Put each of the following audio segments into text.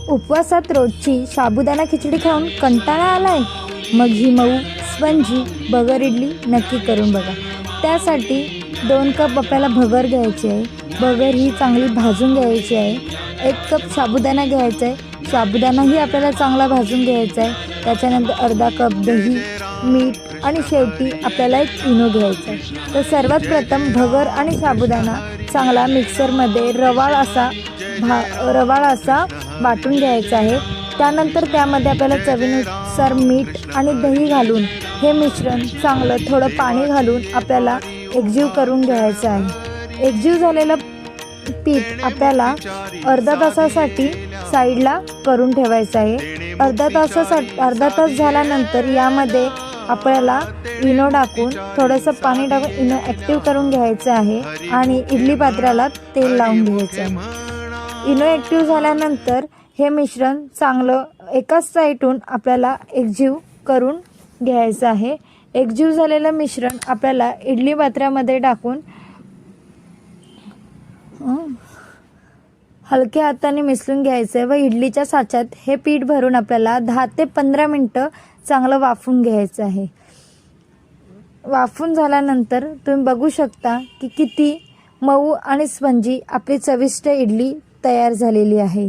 उपवासात रोजची साबुदाणा खिचडी खाऊन कंटाळा आलाय? मग ही मऊ स्पंजी भगर इडली नक्की करून बघा। त्यासाठी 2 कप आपल्याला भगर घ्यायची आहे। भगर ही चांगली भाजून घ्यायची आहे। 1 कप साबुदाणा घ्यायचा आहे। साबुदाणाही आपल्याला चांगला भाजून घ्यायचा आहे। त्याच्यानंतर अर्धा कप दही, मीठ आणि शेवटी आपल्याला एक इनो घ्यायचा आहे। तर सर्वात प्रथम भगर आणि साबुदाणा चांगला मिक्सरमध्ये रवाळ असा वाटून घ्यायचा आहे। त्यानंतर त्यामध्ये आपल्याला चवीनुसार मीठ आणि दही घालून हे मिश्रण चांगलं थोडं पाणी घालून आपल्याला एकजीव करून घ्यायचं आहे। एकजीव झालेलं पीठ आपल्याला अर्धा तासासाठी साईडला करून ठेवायचं आहे। अर्धा तास झाल्यानंतर यामध्ये आपल्याला इनो टाकून थोडंसं पाणी टाकून इनो ॲक्टिव्ह करून घ्यायचं आहे आणि इडली पात्राला तेल लावून घ्यायचं आहे। इनो ॲक्टिव्ह झाल्यानंतर हे मिश्रण चांगलं एकाच साईडून आपल्याला एकजीव करून घ्यायचं आहे। एकजीव झालेलं मिश्रण आपल्याला इडली पात्रामध्ये टाकून हलक्या हाताने मिसळून घ्यायचं आहे व इडलीच्या साच्यात हे पीठ भरून आपल्याला 10 ते 15 मिनटं चांगलं वाफून घ्यायचं आहे। वाफून झाल्यानंतर तुम्ही बघू शकता की किती मऊ आणि स्पंजी आपली चविष्ट इडली तयार झालेली आहे।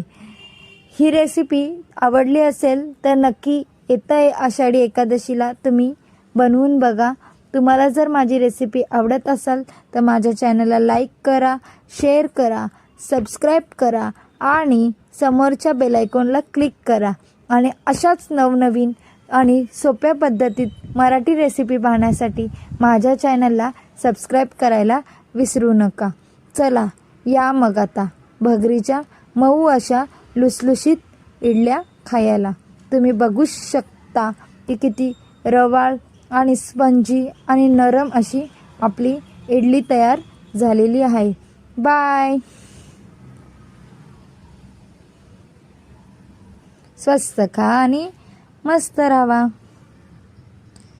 ही रेसिपी आवडली असेल तर नक्की येत्या आषाढी एकादशीला तुम्ही बनवून बघा। तुम्हाला जर माझी रेसिपी आवडत असेल तर माझ्या चॅनलला लाईक करा, शेअर करा, सबस्क्राईब करा आणि समोरच्या बेल आयकॉनला क्लिक करा आणि अशाच नवनवीन आणि सोप्या पद्धतीत मराठी रेसिपी पाहण्यासाठी माझ्या चॅनलला सबस्क्राईब करायला विसरू नका। चला या मग आता भगरीच्या मऊ अशा लुसलुशीत इडल्या खायला। तुम्ही बघू शकता की किती रवाळ आणि स्पंजी आणि नरम अशी आपली इडली तयार झालेली आहे। बाय। स्वस्त खा आणि मस्त राहा।